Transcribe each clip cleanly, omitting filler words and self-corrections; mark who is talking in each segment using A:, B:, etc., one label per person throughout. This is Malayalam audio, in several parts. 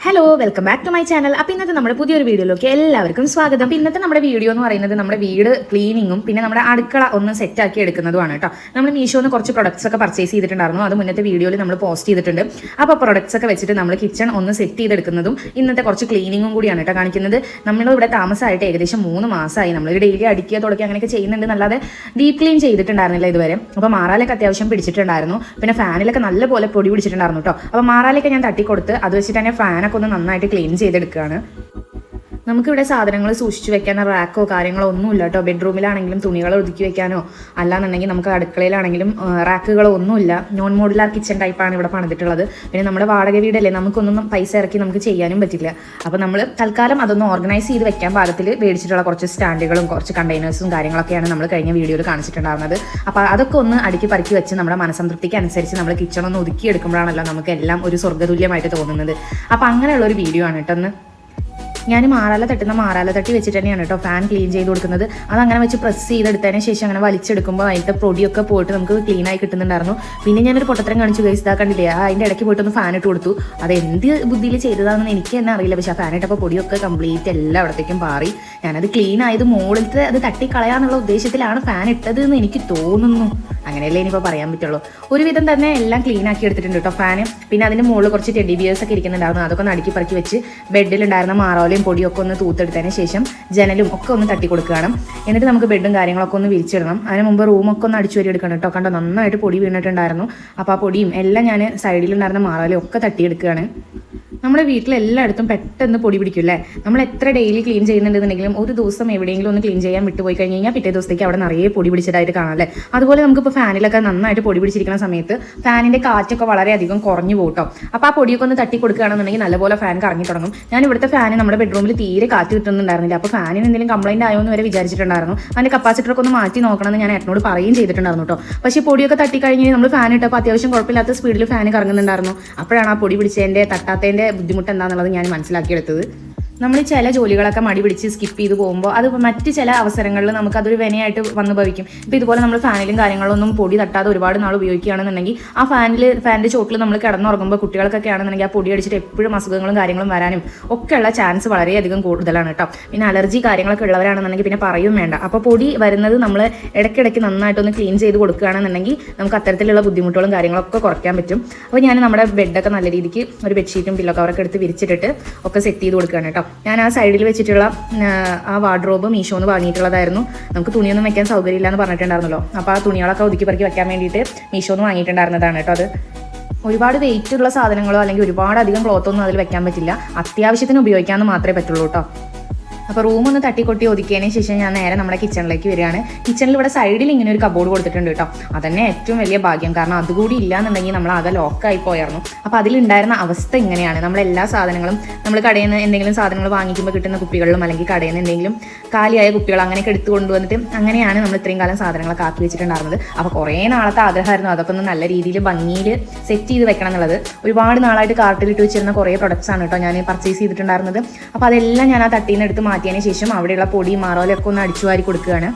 A: Hello welcome back to my channel. അപ്പോൾ ഇന്നത്തെ നമ്മുടെ പുതിയൊരു വീഡിയോയിലേക്ക് എല്ലാവർക്കും സ്വാഗതം. അപ്പോൾ ഇന്നത്തെ നമ്മുടെ വീഡിയോ എന്ന് പറയുന്നത് നമ്മുടെ വീട് ക്ലീനിങ്ങും പിന്നെ നമ്മുടെ അടുക്കള ഒന്ന് സെറ്റാക്കി എടുക്കുന്നതുമാണ് കേട്ടോ. നമ്മൾ മീഷോന്ന് കുറച്ച് പ്രൊഡക്ട്സ് ഒക്കെ പർച്ചേസ് ചെയ്തിട്ടുണ്ടായിരുന്നു. അത് മുന്നത്തെ വീഡിയോയിൽ നമ്മൾ പോസ്റ്റ് ചെയ്തിട്ടുണ്ട്. അപ്പോൾ പ്രൊഡക്ട്സ് ഒക്കെ വെച്ചിട്ട് നമ്മൾ കിച്ചൺ ഒന്ന് സെറ്റ് ചെയ്തെടുക്കുന്നതും ഇന്നത്തെ കുറച്ച് ക്ലീനിങ്ങും കൂടിയാണ് കേട്ടോ കാണിക്കുന്നത്. നമ്മളിവിടെ താമസമായിട്ട് ഏകദേശം 3 മാസമായി. നമ്മൾ ഡെയിലി അടിക്കുക തുടക്കുക അങ്ങനെയൊക്കെ ചെയ്യുന്നുണ്ട്, അല്ലാതെ ഡീപ്പ് ക്ലീൻ ചെയ്തിട്ടുണ്ടായിരുന്നില്ല ഇതുവരെ. അപ്പോൾ മാറാലൊക്കെ അത്യാവശ്യം പിടിച്ചിട്ടുണ്ടായിരുന്നു. പിന്നെ ഫാനിലൊക്കെ നല്ലപോലെ പൊടി പിടിച്ചിട്ടുണ്ടായിരുന്നു കേട്ടോ. അപ്പോൾ മാറാലൊക്കെ ഞാൻ തട്ടിക്കൊടുത്ത് അത് വെച്ചിട്ട് തന്നെ ഫാനൊക്കെ ഒന്ന് നന്നായിട്ട് ക്ലീൻ ചെയ്തെടുക്കുകയാണ്. നമുക്കിവിടെ സാധനങ്ങൾ സൂക്ഷിച്ചു വെക്കാൻ റാക്കോ കാര്യങ്ങളോ ഒന്നുമില്ല കേട്ടോ. ബെഡ്റൂമിലാണെങ്കിലും തുണികൾ ഒതുക്കി വെക്കാനോ അല്ലാന്നുണ്ടെങ്കിൽ നമുക്ക് അടുക്കളയിലാണെങ്കിലും റാക്കുകളോ ഒന്നുമില്ല. നോൺ മോഡുലാർ കിച്ചൺ ടൈപ്പാണ് ഇവിടെ പണിതിട്ടുള്ളത്. പിന്നെ നമ്മുടെ വാടക വീടല്ലേ, നമുക്കൊന്നും പൈസ ഇറക്കി നമുക്ക് ചെയ്യാനും പറ്റില്ല. അപ്പോൾ നമ്മൾ തൽക്കാലം അതൊന്ന് ഓർഗനൈസ് ചെയ്ത് വെക്കാൻ പാകത്തിൽ മേടിച്ചിട്ടുള്ള കുറച്ച് സ്റ്റാൻഡുകളും കുറച്ച് കണ്ടെയ്നേഴ്സും കാര്യങ്ങളൊക്കെയാണ് നമ്മൾ കഴിഞ്ഞ വീഡിയോയിൽ കാണിച്ചിട്ടുണ്ടായിരുന്നത്. അപ്പോൾ അതൊക്കെ ഒന്ന് അടുക്കി പറക്കി വെച്ച് നമ്മുടെ മനസ്സംതൃപ്തിക്ക് അനുസരിച്ച് നമ്മൾ കിച്ചൺ ഒന്ന് ഒതുക്കി എടുക്കുമ്പോഴാണല്ലോ നമുക്ക് എല്ലാം ഒരു സ്വർഗ്ഗതുല്യമായിട്ട് തോന്നുന്നത്. അപ്പോൾ അങ്ങനെയുള്ള ഒരു വീഡിയോ ആണ് കേട്ടോ. ഞാൻ മാറാല തട്ടി വെച്ചിട്ട് തന്നെയാണ് കേട്ടോ ഫാൻ ക്ലീൻ ചെയ്ത് കൊടുക്കുന്നത്. അതങ്ങനെ വെച്ച് പ്രസ് ചെയ്തെടുത്തതിന് ശേഷം അങ്ങനെ വലിച്ചെടുക്കുമ്പോൾ അതിൻ്റെ പൊടിയൊക്കെ പോയിട്ട് നമുക്ക് ക്ലീൻ ആയി കിട്ടുന്നുണ്ടായിരുന്നു. പിന്നെ ഞാനൊരു പൊട്ടത്തരം കാണിച്ചു ഗൈസ്, ഇതാക്കണ്ടില്ലേ, അതിൻ്റെ ഇടയ്ക്ക് പോയിട്ടൊന്ന് ഫാൻ ഇട്ട് കൊടുത്തു. അത് എന്ത് ബുദ്ധിയിൽ ചെയ്തതാണെന്ന് എനിക്ക് തന്നെ അറിയില്ല. പക്ഷേ ആ ഫാൻ ഇട്ടപ്പോൾ പൊടിയൊക്കെ കംപ്ലീറ്റ് എല്ലായിടത്തേക്കും പാറി. ഞാനത് ക്ലീൻ ആയത് മുകളിലത്തെ അത് തട്ടിക്കളയാന്നുള്ള ഉദ്ദേശത്തിലാണ് ഫാൻ ഇട്ടത് എന്ന് എനിക്ക് തോന്നുന്നു. അങ്ങനെയല്ലേ ഇനിയിപ്പോൾ പറയാൻ പറ്റുള്ളൂ. ഒരുവിധം തന്നെ എല്ലാം ക്ലീൻ ആക്കി എടുത്തിട്ടുണ്ട് കേട്ടോ ഫാന്. പിന്നെ അതിൻ്റെ മുകളിൽ കുറച്ച് ടെഡി ബിയേഴ്സ് ഒക്കെ ഇരിക്കുന്നുണ്ടായിരുന്നു. അതൊക്കെ ഒന്ന് അടുക്കി പറക്കി വെച്ച് ബെഡിലുണ്ടായിരുന്ന മാറാലും പൊടിയൊക്കെ ഒന്ന് തൂത്തെടുത്തതിന് ശേഷം ജനലും ഒക്കെ ഒന്ന് തട്ടി കൊടുക്കണം. എന്നിട്ട് നമുക്ക് ബെഡും കാര്യങ്ങളൊക്കെ ഒന്ന് വിരിച്ചിടണം. അതിന് മുമ്പ് റൂമൊക്കെ ഒന്ന് അടിച്ചു വരി എടുക്കണം കേട്ടോ. കണ്ടോ, നന്നായിട്ട് പൊടി വീണിട്ടുണ്ടായിരുന്നു. അപ്പോൾ ആ പൊടിയും എല്ലാം ഞാൻ സൈഡിലുണ്ടായിരുന്ന മാറാലും ഒക്കെ തട്ടിയെടുക്കുകയാണ്. നമ്മുടെ വീട്ടിലെല്ലായിടത്തും പെട്ടെന്ന് പൊടി പിടിക്കും അല്ലേ. നമ്മൾ എത്ര ഡെയിലി ക്ലീൻ ചെയ്യുന്നുണ്ടെന്നുണ്ടെങ്കിലും ഒരു ദിവസം എവിടെയെങ്കിലും ഒന്ന് ക്ലീൻ ചെയ്യാൻ വിട്ടുപോയി കഴിഞ്ഞ് കഴിഞ്ഞാൽ പിറ്റേ ദിവസത്തേക്ക് അവിടെ നിറയെ പൊടി പിടിച്ചതായിട്ട് കാണാം അല്ലേ. അതുപോലെ നമുക്കിപ്പോൾ ഫാനിലൊക്കെ നന്നായിട്ട് പൊടി പിടിച്ചിരിക്കുന്ന സമയത്ത് ഫാനിൻ്റെ കാറ്റൊക്കെ വളരെയധികം കുറഞ്ഞു പോട്ടോ. അപ്പോൾ ആ പൊടിയൊക്കെ ഒന്ന് തട്ടി കൊടുക്കുകയാണെന്നുണ്ടെങ്കിൽ നല്ലപോലെ ഫാൻ കറങ്ങി തുടങ്ങും. ഞാൻ ഇവിടുത്തെ ഫാൻ നമ്മുടെ ബെഡ്റൂമിൽ തീരെ കാറ്റ് കിട്ടുന്നുണ്ടായിരുന്നില്ല. അപ്പോൾ ഫാനിന് എന്തെങ്കിലും കംപ്ലൈൻറ്റ് ആയോ എന്ന് വരെ വിചാരിച്ചിട്ടുണ്ടായിരുന്നു. അതിൻ്റെ കപ്പാസിറ്ററൊക്കെ ഒന്ന് മാറ്റി നോക്കണമെന്ന് ഞാൻ ഏട്ടനോട് പറയുകയും ചെയ്തിട്ടുണ്ടായിരുന്നു കേട്ടോ. പക്ഷേ പൊടിയൊക്കെ തട്ടിക്കഴിഞ്ഞ് നമ്മൾ ഫാൻ ഇട്ടപ്പോൾ അത്യാവശ്യം കുഴപ്പമില്ലാത്ത സ്പീഡിൽ ഫാൻ കറങ്ങുന്നുണ്ടായിരുന്നു. അപ്പോഴാണ് ആ പൊടി പിടിച്ചതിൻ്റെ തട്ടാത്തതിൻ്റെ ബുദ്ധിമുട്ട് എന്താണെന്നുള്ളത് ഞാൻ മനസ്സിലാക്കിയെടുത്തത്. നമ്മൾ ചില ജോലികളൊക്കെ മടി പിടിച്ച് സ്കിപ്പ് ചെയ്ത് പോകുമ്പോൾ അത് മറ്റ് ചില അവസരങ്ങളിൽ നമുക്കതൊരു വിനയായിട്ട് വന്നു ഭവിക്കും. ഇപ്പോൾ ഇതുപോലെ നമ്മൾ ഫാനിലും കാര്യങ്ങളൊന്നും പൊടി തട്ടാതെ ഒരുപാട് നാൾ ഉപയോഗിക്കുകയാണെന്നുണ്ടെങ്കിൽ ആ ഫാനിൻ്റെ ചോട്ടിൽ നമ്മൾ കിടന്നുറങ്ങുമ്പോൾ കുട്ടികൾക്കൊക്കെ ആണെന്നുണ്ടെങ്കിൽ ആ പൊടി അടിച്ചിട്ട് എപ്പോഴും അസുഖങ്ങളും കാര്യങ്ങളും വരാനും ഒക്കെയുള്ള ചാൻസ് വളരെയധികം കൂടുതലാണ് കേട്ടോ. പിന്നെ അലർജി കാര്യങ്ങളൊക്കെ ഉള്ളവരാണെന്നുണ്ടെങ്കിൽ പിന്നെ പറയും വേണ്ട. അപ്പോൾ പൊടി വരുന്നത് നമ്മൾ ഇടയ്ക്കിടയ്ക്ക് നന്നായിട്ടൊന്ന് ക്ലീൻ ചെയ്ത് കൊടുക്കുകയാണെന്നുണ്ടെങ്കിൽ നമുക്ക് അത്തരത്തിലുള്ള ബുദ്ധിമുട്ടുകളും കാര്യങ്ങളൊക്കെ കുറയ്ക്കാൻ പറ്റും. അപ്പോൾ ഞാൻ നമ്മുടെ ബെഡൊക്കെ നല്ല രീതിക്ക് ഒരു ബെഡ്ഷീറ്റും പില്ലോ കവറൊക്കെ എടുത്ത് വിരിച്ചിട്ടിട്ട് ഒക്കെ സെറ്റ് ചെയ്ത് കൊടുക്കുകയാണ് കേട്ടോ. ഞാൻ ആ സൈഡിൽ വെച്ചിട്ടുള്ള ആ വാർഡ്രോബ് മീഷോന്ന് വാങ്ങിയിട്ടുള്ളതായിരുന്നു. നമുക്ക് തുണിയൊന്നും വെക്കാൻ സൗകര്യമില്ല എന്ന് പറഞ്ഞിട്ടുണ്ടായിരുന്നല്ലോ. അപ്പോൾ ആ തുണികളൊക്കെ ഒതുക്കി പറക്കി വെക്കാൻ വേണ്ടിയിട്ട് മീഷോന്ന് വാങ്ങിയിട്ടുണ്ടായിരുന്നതാണ് കേട്ടോ. അത് ഒരുപാട് വെയിറ്റ് ഉള്ള സാധനങ്ങളോ അല്ലെങ്കിൽ ഒരുപാട് അധികം ക്ലോത്തൊന്നും അതിൽ വെക്കാൻ പറ്റില്ല. അത്യാവശ്യത്തിന് ഉപയോഗിക്കാമെന്ന് മാത്രമേ പറ്റുള്ളൂ കേട്ടോ. അപ്പോൾ റൂമൊന്ന് തട്ടിക്കൊട്ടി ഒതുക്കിയതിന് ശേഷം ഞാൻ നേരെ നമ്മുടെ കിച്ചണിലേക്ക് വരികയാണ്. കിച്ചണിൽ ഇവിടെ സൈഡിൽ ഇങ്ങനെ ഒരു കബോർഡ് കൊടുത്തിട്ടുണ്ട് കേട്ടോ. അതന്നെ ഏറ്റവും വലിയ ഭാഗ്യം. കാരണം അതുകൂടി ഇല്ലാന്നുണ്ടെങ്കിൽ നമ്മൾ ആകെ ലോക്കായി പോയായിരുന്നു. അപ്പോൾ അതിലുണ്ടായിരുന്ന അവസ്ഥ ഇങ്ങനെയാണ്. നമ്മളെല്ലാ സാധനങ്ങളും നമ്മൾ കടയിൽ നിന്ന് എന്തെങ്കിലും സാധനങ്ങൾ വാങ്ങിക്കുമ്പോൾ കിട്ടുന്ന കുപ്പികളിലും അല്ലെങ്കിൽ കടയിൽ നിന്ന് എന്തെങ്കിലും കാലിയായ കുപ്പികൾ അങ്ങനെയൊക്കെ എടുത്തു കൊണ്ടുവന്നിട്ട് അങ്ങനെയാണ് നമ്മൾ ഇത്രയും കാലം സാധനങ്ങളൊക്കെ ആക്കി വെച്ചിട്ടുണ്ടായിരുന്നത്. അപ്പോൾ കുറേ നാളത്തെ ആഗ്രഹമായിരുന്നു അതൊക്കെ ഒന്ന് നല്ല രീതിയിൽ ഭംഗിയിൽ സെറ്റ് ചെയ്ത് വെക്കണം എന്നുള്ളത്. ഒരുപാട് നാളായിട്ട് കാർട്ടിലിട്ട് വെച്ചിരുന്ന കുറേ പ്രൊഡക്ട്സ് ആണ് കേട്ടോ ഞാൻ പർച്ചേസ് ചെയ്തിട്ടുണ്ടായിരുന്നത്. അപ്പോൾ അതെല്ലാം ഞാൻ ആ തട്ടിൽ നിന്ന് എടുത്ത് മാറ്റിയതിന് ശേഷം അവിടെയുള്ള പൊടിയും മാറോലൊക്കെ ഒന്ന് അടിച്ചു വാരി കൊടുക്കുകയാണ്.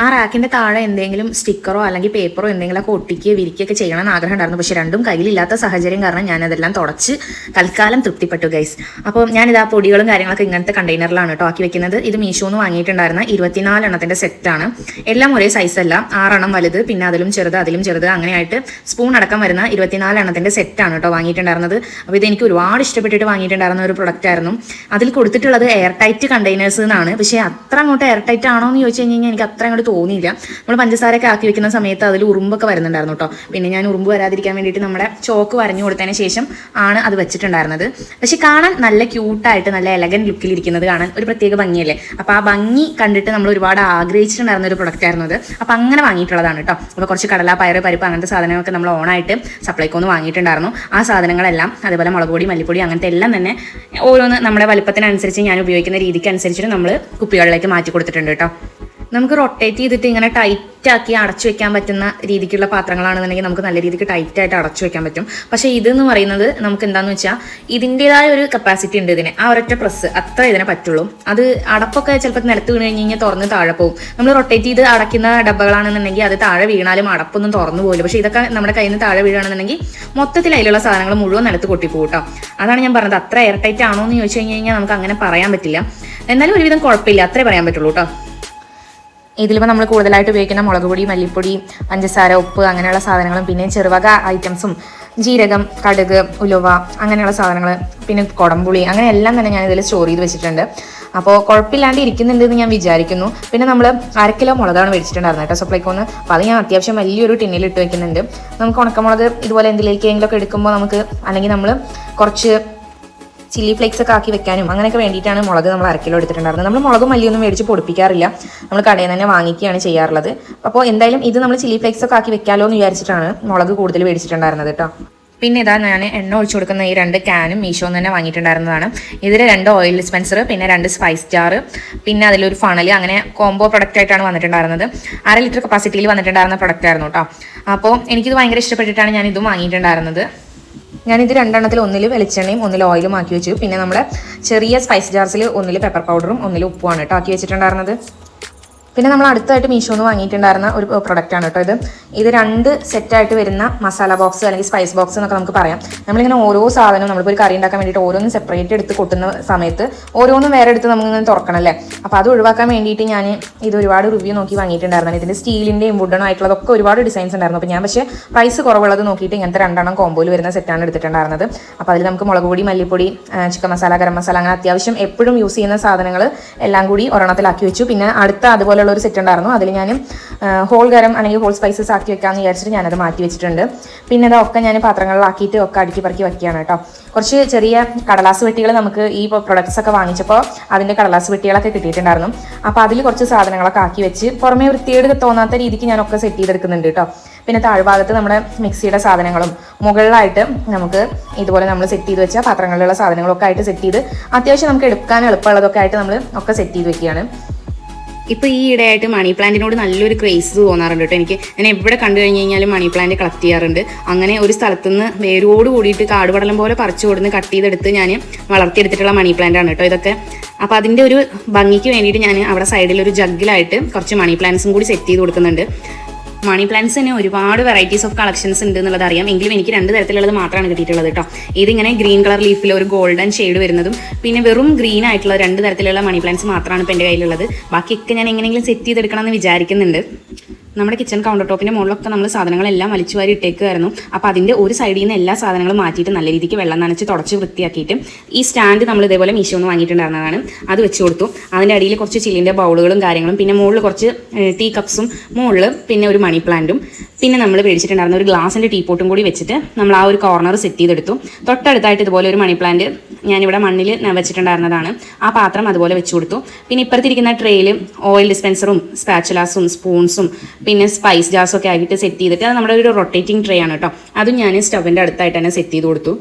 A: ആ റാക്കിൻ്റെ താഴെ എന്തെങ്കിലും സ്റ്റിക്കറോ അല്ലെങ്കിൽ പേപ്പറോ എന്തെങ്കിലുമൊക്കെ ഒട്ടിക്കുകയോ വിരിക്കുകയൊക്കെ ചെയ്യണമെന്ന് ആഗ്രഹം ഉണ്ടായിരുന്നു. പക്ഷേ രണ്ടും കയ്യിലില്ലാത്ത സാഹചര്യം കാരണം ഞാനതെല്ലാം തുടച്ച് തൽക്കാലം തൃപ്തിപ്പെട്ടു ഗൈസ്. അപ്പോൾ ഞാനിതാ പൊടികളും കാര്യങ്ങളൊക്കെ ഇങ്ങനത്തെ കണ്ടെയ്നറിലാണ് കേട്ടോ ആക്കി വെക്കുന്നത്. ഇത് മീഷോന്ന് വാങ്ങിയിട്ടുണ്ടായിരുന്ന 24 എണ്ണത്തിൻ്റെ സെറ്റാണ്. എല്ലാം ഒരേ സൈസല്ല, 6 എണ്ണം വലുത്, പിന്നെ അതിലും ചെറുത് അങ്ങനെയായിട്ട് സ്പൂൺ അടക്കം വരുന്ന 24 എണ്ണത്തിൻ്റെ സെറ്റാണ് കേട്ടോ വാങ്ങിയിട്ടുണ്ടായിരുന്നത്. അപ്പോൾ ഇതെനിക്ക് ഒരുപാട് ഇഷ്ടപ്പെട്ടിട്ട് വാങ്ങിയിട്ടുണ്ടായിരുന്ന ഒരു പ്രൊഡക്റ്റ് ആയിരുന്നു. അതിൽ കൊടുത്തിട്ടുള്ളത് എയർ ടൈറ്റ് കണ്ടെയ്നേഴ്സ് എന്നാണ്. പക്ഷേ അത്ര അങ്ങോട്ട് എയർ ടൈറ്റ് ആണോ എന്ന് ചോദിച്ചു കഴിഞ്ഞാൽ എനിക്ക് അത്ര അങ്ങോട്ട് തോന്നിയില്ല. നമ്മൾ പഞ്ചസാരയൊക്കെ ആക്കി വെക്കുന്ന സമയത്ത് അതിൽ ഉറുമ്പൊക്കെ വരുന്നുണ്ടായിരുന്നു കേട്ടോ. പിന്നെ ഞാൻ ഉറുമ്പ് വരാതിരിക്കാൻ വേണ്ടിയിട്ട് നമ്മുടെ ചോക്ക് വരഞ്ഞു കൊടുത്തതിന് ശേഷം ആണ് അത് വെച്ചിട്ടുണ്ടായിരുന്നത്. പക്ഷെ കാണാൻ നല്ല ക്യൂട്ടായിട്ട് നല്ല എലഗൻ ലുക്കിലിരിക്കുന്നത് കാണാൻ ഒരു പ്രത്യേക ഭംഗിയല്ലേ. അപ്പോൾ ആ ഭംഗി കണ്ടിട്ട് നമ്മൾ ഒരുപാട് ആഗ്രഹിച്ചിട്ടുണ്ടായിരുന്ന ഒരു പ്രൊഡക്റ്റ് ആയിരുന്നു അത്. അപ്പോൾ അങ്ങനെ വാങ്ങിയിട്ടുള്ളതാണ് കേട്ടോ. അപ്പോൾ കുറച്ച് കടല, പയറ്, പരിപ്പ് അങ്ങനത്തെ സാധനങ്ങളൊക്കെ നമ്മൾ ഓണായിട്ട് സപ്ലൈക്കോന്ന് വാങ്ങിയിട്ടുണ്ടായിരുന്നു. ആ സാധനങ്ങളെല്ലാം അതേപോലെ മുളക് പൊടി, മല്ലിപ്പൊടി അങ്ങനത്തെ എല്ലാം തന്നെ ഓരോന്ന് നമ്മുടെ വലുപ്പത്തിനനുസരിച്ച് ഞാൻ ഉപയോഗിക്കുന്ന രീതിക്ക് അനുസരിച്ചിട്ട് നമ്മൾ കുപ്പികളിലേക്ക് മാറ്റി കൊടുത്തിട്ടുണ്ട് കേട്ടോ. നമുക്ക് റൊട്ടേറ്റ് ചെയ്തിട്ട് ഇങ്ങനെ ടൈറ്റ് ആക്കി അടച്ചു വെക്കാൻ പറ്റുന്ന രീതിക്കുള്ള പാത്രങ്ങളാണെന്നുണ്ടെങ്കിൽ നമുക്ക് നല്ല രീതിക്ക് ടൈറ്റ് ആയിട്ട് അടച്ചു വെക്കാൻ പറ്റും. പക്ഷേ ഇതെന്ന് പറയുന്നത് നമുക്ക് എന്താണെന്ന് വെച്ചാൽ ഇതിൻ്റെതായ ഒരു കപ്പാസിറ്റി ഉണ്ട് ഇതിന്. ആ ഒരൊറ്റ പ്രസ് അത്ര ഇതിനെ പറ്റുള്ളൂ. അത് അടപ്പൊക്കെ ചിലപ്പോൾ നിലത്ത് വീണ് കഴിഞ്ഞാൽ തുറന്ന് താഴെ പോകും. നമ്മൾ റൊട്ടേറ്റ് ചെയ്ത് അടയ്ക്കുന്ന ഡബ്ബകളാണെന്നുണ്ടെങ്കിൽ അത് താഴെ വീണാലും അടപ്പൊന്നും തുറന്നു പോകില്ല. പക്ഷേ ഇതൊക്കെ നമ്മുടെ കയ്യിൽ നിന്ന് താഴെ വീഴുകയാണെന്നുണ്ടെങ്കിൽ മൊത്തത്തിൽ അതിലുള്ള സാധനങ്ങൾ മുഴുവൻ നിലത്ത് കൊട്ടിപ്പോകും കേട്ടോ. അതാണ് ഞാൻ പറഞ്ഞത്. അത്ര എയർ ടൈറ്റ് ആണോ എന്ന് ചോദിച്ചു കഴിഞ്ഞാൽ നമുക്ക് അങ്ങനെ പറയാൻ പറ്റില്ല. എന്നാലും ഒരുവിധം കുഴപ്പമില്ല, അത്രേ പറയാൻ പറ്റുള്ളൂ കേട്ടോ. ഇതിലിപ്പോൾ നമ്മൾ കൂടുതലായിട്ട് ഉപയോഗിക്കുന്ന മുളക് പൊടി, മല്ലിപ്പൊടി, പഞ്ചസാര, ഉപ്പ് അങ്ങനെയുള്ള സാധനങ്ങളും പിന്നെ ചെറുവക ഐറ്റംസും ജീരകം, കടുക്, ഉലുവ അങ്ങനെയുള്ള സാധനങ്ങൾ, പിന്നെ കുടംപുളി അങ്ങനെ എല്ലാം തന്നെ ഞാൻ ഇതിൽ സ്റ്റോർ ചെയ്ത് വെച്ചിട്ടുണ്ട്. അപ്പോൾ കുഴപ്പമില്ലാണ്ട് ഇരിക്കുന്നുണ്ടെന്ന് ഞാൻ വിചാരിക്കുന്നു. പിന്നെ നമ്മൾ 1/2 കിലോ മുളകാണ് മേടിച്ചിട്ടുണ്ടായിരുന്നത് കേട്ടോ സപ്ലൈക്കോന്ന്. അപ്പോൾ അത് ഞാൻ അത്യാവശ്യം വലിയൊരു ടിന്നിൽ ഇട്ട് വെക്കുന്നുണ്ട്. നമുക്ക് ഉണക്കമുളക് ഇതുപോലെ എന്തിലേക്കെങ്കിലുമൊക്കെ എടുക്കുമ്പോൾ നമുക്ക് അല്ലെങ്കിൽ നമ്മൾ കുറച്ച് ചില്ലി ഫ്ലേക്സ് ഒക്കെ ആക്കി വെക്കാനും അങ്ങനെയൊക്കെ വേണ്ടിയിട്ടാണ് മുളക് നമ്മൾ 1/2 കിലോ എടുത്തിട്ടുണ്ടായിരുന്നത്. നമ്മൾ മുളകും മല്ലിയൊന്നും മേടിച്ച് പൊടിപ്പിക്കാറില്ല, നമ്മൾ കടയിൽ നിന്ന് തന്നെ വാങ്ങിക്കുകയാണ് ചെയ്യാറുള്ളത്. അപ്പോൾ എന്തായാലും ഇത് നമ്മൾ ചില്ലി ഫ്ലേക്സ് ഒക്കെ ആക്കി വെക്കാമല്ലോ എന്ന് വിചാരിച്ചിട്ടാണ് മുളക് കൂടുതൽ മേടിച്ചിട്ടുണ്ടായിരുന്നത് കേട്ടോ. പിന്നെ ഇതാ ഞാൻ എണ്ണ ഒഴിച്ചു കൊടുക്കുന്ന ഈ 2 ക്യാനും മീഷോന്ന് തന്നെ വാങ്ങിയിട്ടുണ്ടായിരുന്നതാണ്. ഇതിൽ 2 ഓയിൽ ഡിസ്പെൻസർ, പിന്നെ 2 സ്പൈസ് ജാർ, പിന്നെ അതിലൊരു ഫണൽ, അങ്ങനെ കോംബോ പ്രൊഡക്റ്റ് ആയിട്ടാണ് വന്നിട്ടുണ്ടായിരുന്നത്. 1/2 ലിറ്റർ കപ്പാസിറ്റിയിൽ വന്നിട്ടുണ്ടായിരുന്ന പ്രൊഡക്റ്റ് ആയിരുന്നു കേട്ടോ. അപ്പോൾ എനിക്കിത് ഭയങ്കര ഇഷ്ടപ്പെട്ടിട്ടാണ് ഞാൻ ഇതും വാങ്ങിയിട്ടുണ്ടായിരുന്നത്. ഞാനിത് 2 എണ്ണത്തിൽ ഒന്നിൽ വെളിച്ചെണ്ണയും ഒന്നിൽ ഓയിലും ആക്കി വെച്ചു. പിന്നെ നമ്മുടെ ചെറിയ സ്പൈസ് ജാർസിൽ ഒന്നിൽ പെപ്പർ പൗഡറും ഒന്നിൽ ഉപ്പുമാണ് കേട്ടോ ആക്കി വെച്ചിട്ടുണ്ടായിരുന്നത്. പിന്നെ നമ്മൾ അടുത്തായിട്ട് മീഷോന്ന് വാങ്ങിയിട്ടുണ്ടായിരുന്ന ഒരു പ്രൊഡക്റ്റാണ് കേട്ടോ ഇത്. ഇത് 2 സെറ്റായിട്ട് വരുന്ന മസാല ബോക്സ് അല്ലെങ്കിൽ സ്പൈസ് ബോക്സ് എന്നൊക്കെ നമുക്ക് പറയാം. നമ്മളിങ്ങനെ ഓരോ സാധനവും നമ്മളിപ്പോൾ ഒരു കറി ഉണ്ടാക്കാൻ വേണ്ടിയിട്ട് ഓരോന്നും സെപ്പറേറ്റ് എടുത്ത് കൊട്ടുന്ന സമയത്ത് ഓരോന്നും വേറെ എടുത്ത് നമുക്കിങ്ങനെ തുറക്കണമല്ലേ. അപ്പോൾ അത് ഒഴിവാക്കാൻ വേണ്ടിയിട്ട് ഞാൻ ഇത് ഒരുപാട് റിവ്യൂ നോക്കി വാങ്ങിയിട്ടുണ്ടായിരുന്നു. ഇതിൻ്റെ സ്റ്റീലിൻ്റെയും വുഡനും ആയിട്ടുള്ളതൊക്കെ ഒരുപാട് ഡിസൈൻസ് ഉണ്ടായിരുന്നു. അപ്പോൾ ഞാൻ പക്ഷേ പ്രൈസ് കുറവുള്ളത് നോക്കിയിട്ട് ഇങ്ങനത്തെ 2 എണ്ണം കോമ്പോയിൽ വരുന്ന സെറ്റാണ് എടുത്തിട്ടുണ്ടായിരുന്നത്. അപ്പോൾ അതിൽ നമുക്ക് മുളക് പൊടി, മല്ലിപ്പൊടി, ചിക്കൻ മസാല, ഗരം മസാല അങ്ങനെ അത്യാവശ്യം എപ്പോഴും യൂസ് ചെയ്യുന്ന സാധനങ്ങൾ എല്ലാം കൂടി ഒരെണ്ണത്തിലാക്കി വെച്ചു. പിന്നെ അടുത്ത അതുപോലെയുള്ള ഒരു സെറ്റ് ഉണ്ടായിരുന്നു, അതിൽ ഞാൻ ഹോൾ ഗരം അല്ലെങ്കിൽ ഹോൾ സ്പൈസസ് ആക്കി വെക്കാമെന്ന് വിചാരിച്ചിട്ട് ഞാനത് മാറ്റി വെച്ചിട്ടുണ്ട്. പിന്നെ അതൊക്കെ ഞാൻ പാത്രങ്ങളിലാക്കിയിട്ട് ഒക്കെ അടുക്കി പറക്കി വയ്ക്കുകയാണ് കേട്ടോ. കുറച്ച് ചെറിയ കടലാസ് വെട്ടികൾ നമുക്ക് ഈ പ്രൊഡക്ട്സ് ഒക്കെ വാങ്ങിച്ചപ്പോൾ അതിൻ്റെ കടലാസ് വെട്ടികളൊക്കെ കിട്ടിയിട്ടുണ്ടായിരുന്നു. അപ്പോൾ അതിൽ കുറച്ച് സാധനങ്ങളൊക്കെ ആക്കി വെച്ച് പുറമേ വൃത്തിയേട് തോന്നാത്ത രീതിക്ക് ഞാനൊക്കെ സെറ്റ് ചെയ്തെടുക്കുന്നുണ്ട് കേട്ടോ. പിന്നെ താഴ്ഭാഗത്ത് നമ്മുടെ മിക്സിയുടെ സാധനങ്ങളും മുകളിലായിട്ട് നമുക്ക് ഇതുപോലെ നമ്മൾ സെറ്റ് ചെയ്ത് വെച്ച പാത്രങ്ങളിലുള്ള സാധനങ്ങളൊക്കെ ആയിട്ട് സെറ്റ് ചെയ്ത് അത്യാവശ്യം നമുക്ക് എടുക്കാൻ എളുപ്പമുള്ളതൊക്കെ ആയിട്ട് നമ്മൾ ഒക്കെ സെറ്റ് ചെയ്ത് വെക്കുകയാണ്. ഇപ്പോൾ ഈ ഇടയായിട്ട് മണി പ്ലാന്റിനോട് നല്ലൊരു ക്രേസ് തോന്നാറുണ്ട് കേട്ടോ എനിക്ക്. ഞാൻ എവിടെ കണ്ടു കഴിഞ്ഞ് കഴിഞ്ഞാലും മണി പ്ലാന്റ് കളക്ട് ചെയ്യാറുണ്ട്. അങ്ങനെ ഒരു സ്ഥലത്തുനിന്ന് വേരോട് കൂടിയിട്ട് കാടുപടലം പോലെ പറിച്ചു കൊടുന്ന് കട്ട് ചെയ്തെടുത്ത് ഞാൻ വളർത്തിയെടുത്തിട്ടുള്ള മണി പ്ലാന്റ് ആണ് കേട്ടോ ഇതൊക്കെ. അപ്പോൾ അതിൻ്റെ ഒരു ഭംഗിക്ക് വേണ്ടിയിട്ട് ഞാൻ അവിടെ സൈഡിൽ ഒരു ജഗ്ഗിലായിട്ട് കുറച്ച് മണി പ്ലാന്റ്സും കൂടി സെറ്റ് ചെയ്ത് കൊടുക്കുന്നുണ്ട്. മണി പ്ലാന്റ്സ് തന്നെ ഒരുപാട് വെറൈറ്റീസ് ഓഫ് കളക്ഷൻസ് ഉണ്ട് എന്നുള്ളത് അറിയാം. എങ്കിലും എനിക്ക് 2 തരത്തിലുള്ളത് മാത്രമാണ് കിട്ടിയിട്ടുള്ളത് കേട്ടോ. ഇതിങ്ങനെ ഗ്രീൻ കളർ ലീഫിൽ ഒരു ഗോൾഡൻ ഷെയ്ഡ് വരുന്നതും പിന്നെ വെറും ഗ്രീൻ ആയിട്ടുള്ള 2 തരത്തിലുള്ള മണി പ്ലാന്റ്സ് മാത്രമാണ് ഇപ്പോൾ എൻ്റെ കയ്യിലുള്ളത്. ബാക്കിയൊക്കെ ഞാൻ എങ്ങനെയെങ്കിലും സെറ്റ് ചെയ്തെടുക്കണം എന്ന് വിചാരിക്കുന്നുണ്ട്. നമ്മുടെ കിച്ചൺ കൗണ്ടർ ടോപ്പിൻ്റെ മുകളിലൊക്കെ നമ്മൾ സാധനങ്ങളെല്ലാം വലിച്ചു വാരി ഇട്ടേക്കുമായിരുന്നു. അപ്പോൾ അതിൻ്റെ ഒരു സൈഡിൽ നിന്ന് എല്ലാ സാധനങ്ങളും മാറ്റിയിട്ട് നല്ല രീതിക്ക് വെള്ളം നനച്ച് തുടച്ച് വൃത്തിയാക്കിയിട്ട് ഈ സ്റ്റാൻഡ് നമ്മൾ ഇതേപോലെ മീഷോന്ന് വാങ്ങിയിട്ടുണ്ടായിരുന്നതാണ്, അത് വെച്ച് കൊടുത്തു. അതിൻ്റെ അടിയിൽ കുറച്ച് ചില്ലിൻ്റെ ബൗളുകളും കാര്യങ്ങളും, പിന്നെ മുകളിൽ കുറച്ച് ടീ കപ്സും, മുകളിൽ പിന്നെ ഒരു മണി പ്ലാന്റും, പിന്നെ നമ്മൾ മേടിച്ചിട്ടുണ്ടായിരുന്ന ഒരു ഗ്ലാസിൻ്റെ ടീപ്പോട്ടും കൂടി വെച്ചിട്ട് നമ്മൾ ആ ഒരു കോർണർ സെറ്റ് ചെയ്തെടുത്തു. തൊട്ടടുത്തായിട്ട് ഇതുപോലെ ഒരു മണി പ്ലാന്റ് ഞാനിവിടെ മണ്ണിൽ വെച്ചിട്ടുണ്ടായിരുന്നതാണ്, ആ പാത്രം അതുപോലെ വെച്ച് കൊടുത്തു. പിന്നെ ഇപ്പുറത്തിരിക്കുന്ന ട്രേയിൽ ഓയിൽ ഡിസ്പെൻസറും സ്പാച്ചുലാസും സ്പൂൺസും പിന്നെ സ്പൈസ് ജാർസും ഒക്കെ ആയിട്ട് സെറ്റ് ചെയ്തിട്ട് അത് നമ്മുടെ ഒരു റൊട്ടേറ്റിംഗ് ട്രേ ആണ് കേട്ടോ. അതും ഞാൻ സ്റ്റവിൻ്റെ അടുത്തായിട്ട് തന്നെ സെറ്റ് ചെയ്ത് കൊടുത്തു.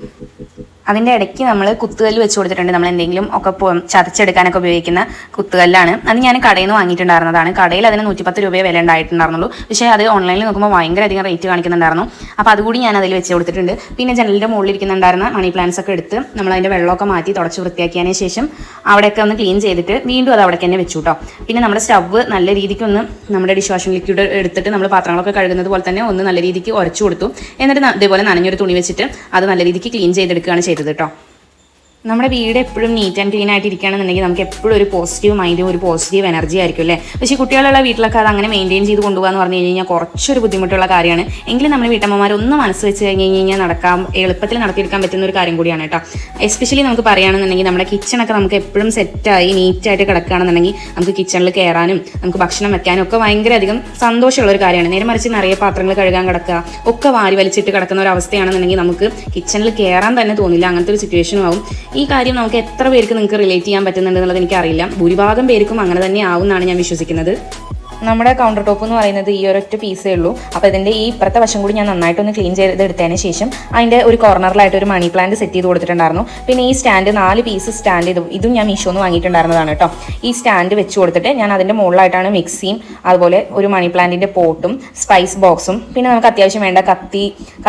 A: അതിൻ്റെ ഇടയ്ക്ക് നമ്മൾ കുത്തുകല്ല് വെച്ച് കൊടുത്തിട്ടുണ്ട്. നമ്മൾ എന്തെങ്കിലും ഒക്കെ ചതച്ചെടുക്കാനൊക്കെ ഉപയോഗിക്കുന്ന കുത്തുകല്ലാണ്. അത് ഞാൻ കടയിൽ നിന്ന് വാങ്ങിയിട്ടുണ്ടായിരുന്നതാണ്. കടയിൽ അതിന് 110 രൂപയെ വില ഉണ്ടായിട്ടുണ്ടായിരുന്നുള്ളൂ. പക്ഷേ അത് ഓൺലൈനിൽ നോക്കുമ്പോൾ ഭയങ്കര അധികം റേറ്റ് കാണിക്കുന്നുണ്ടായിരുന്നു. അപ്പോൾ അതുകൂടി ഞാൻ അതിൽ വെച്ച് കൊടുത്തിട്ടുണ്ട്. പിന്നെ ജനലിൻ്റെ മുകളിൽ ഇരിക്കുന്നുണ്ടായിരുന്ന മണി പ്ലാന്റ്സ് ഒക്കെ എടുത്ത് നമ്മൾ അതിൻ്റെ വെള്ളമൊക്കെ മാറ്റി തുടച്ച് വൃത്തിയാക്കിയതിന് ശേഷം അവിടെയൊക്കെ ഒന്ന് ക്ലീൻ ചെയ്തിട്ട് വീണ്ടും അത് അവിടെ തന്നെ വെച്ചു കേട്ടോ. പിന്നെ നമ്മുടെ സ്റ്റവ് നല്ല രീതിക്കൊന്ന് നമ്മുടെ ഡിഷ് വാഷിംഗ് ലിക്വിഡ് എടുത്തിട്ട് നമ്മൾ പാത്രങ്ങളൊക്കെ കഴുകുന്നത് പോലെ തന്നെ ഒന്ന് നല്ല രീതിക്ക് ഉരച്ചു കൊടുത്തു. എന്നിട്ട് ഇതേപോലെ നനഞ്ഞൊരു തുണി വെച്ചിട്ട് അത് നല്ല രീതിക്ക് ക്ലീൻ ചെയ്തെടുക്കുകയാണ് ചെയ്തത് കേട്ടോ. നമ്മുടെ വീട് എപ്പോഴും നീറ്റ് ആൻഡ് ക്ലീൻ ആയിട്ട് ഇരിക്കുകയാണെന്നുണ്ടെങ്കിൽ നമുക്ക് എപ്പോഴും ഒരു പോസിറ്റീവ് മൈൻഡും ഒരു പോസിറ്റീവ് എനർജി ആയിരിക്കും അല്ലേ. പക്ഷേ കുട്ടികളുള്ള വീട്ടിലൊക്കെ അത് അങ്ങനെ മെയിൻറ്റെയിൻ ചെയ്ത് കൊണ്ടുപോകുക എന്ന് പറഞ്ഞു കഴിഞ്ഞാൽ കുറച്ചൊരു ബുദ്ധിമുട്ടുള്ള കാര്യമാണ്. എങ്കിലും നമ്മുടെ വീട്ടമ്മമാർ ഒന്ന് മനസ്സ് വെച്ച് കഴിഞ്ഞ് കഴിഞ്ഞാൽ എളുപ്പത്തിൽ നടത്തിയെടുക്കാൻ പറ്റുന്ന ഒരു കാര്യം കൂടിയാണ് കേട്ടോ. എസ്പെഷ്യലി നമുക്ക് പറയുകയാണെന്നുണ്ടെങ്കിൽ നമ്മുടെ കിച്ചണൊക്കെ നമുക്ക് എപ്പോഴും സെറ്റായി നീറ്റായിട്ട് കിടക്കുകയാണെന്നുണ്ടെങ്കിൽ നമുക്ക് കിച്ചണിൽ കയറാനും നമുക്ക് ഭക്ഷണം വെക്കാനും ഒക്കെ ഭയങ്കര അധികം സന്തോഷമുള്ള ഒരു കാര്യമാണ്. നേരെ മറിച്ച് നിറയെ പാത്രങ്ങൾ കഴുകാൻ കിടക്കുക ഒക്കെ വാരി വലിച്ചിട്ട് കിടക്കുന്ന ഒരു അവസ്ഥയാണെന്നുണ്ടെങ്കിൽ നമുക്ക് കിച്ചണിൽ കയറാൻ തന്നെ തോന്നില്ല, അങ്ങനത്തെ ഒരു സിറ്റുവേഷനും ആവും. ഈ കാര്യം നമുക്ക് എത്ര പേർക്ക് നിങ്ങൾക്ക് റിലേറ്റ് ചെയ്യാൻ പറ്റുന്നുണ്ടെന്നുള്ളത് എനിക്കറിയില്ല. ഭൂരിഭാഗം പേർക്കും അങ്ങനെ തന്നെ ആവും എന്നാണ് ഞാൻ വിശ്വസിക്കുന്നത്. നമ്മുടെ കൗണ്ടർ ടോപ്പ് എന്ന് പറയുന്നത് ഈ ഒരൊറ്റ പീസേ ഉള്ളൂ. അപ്പോൾ ഇതിൻ്റെ ഈ ഇപ്പുറത്തെ വശം കൂടി ഞാൻ നന്നായിട്ടൊന്ന് ക്ലീൻ ചെയ്തെടുത്തതിന് ശേഷം അതിൻ്റെ ഒരു കോർണറിലായിട്ട് ഒരു മണി പ്ലാന്റ് സെറ്റ് ചെയ്ത് കൊടുത്തിട്ടുണ്ടായിരുന്നു. പിന്നെ ഈ സ്റ്റാൻഡ് 4 പീസ് സ്റ്റാൻഡ് ഇതും ഞാൻ മീഷോന്ന് വാങ്ങിയിട്ടുണ്ടായിരുന്നതാണ് കേട്ടോ. ഈ സ്റ്റാൻഡ് വെച്ച് കൊടുത്തിട്ട് ഞാൻ അതിൻ്റെ മുകളിലായിട്ടാണ് മിക്സിയും അതുപോലെ ഒരു മണി പ്ലാന്റിൻ്റെ പോട്ടും സ്പൈസ് ബോക്സും പിന്നെ നമുക്ക് അത്യാവശ്യം വേണ്ട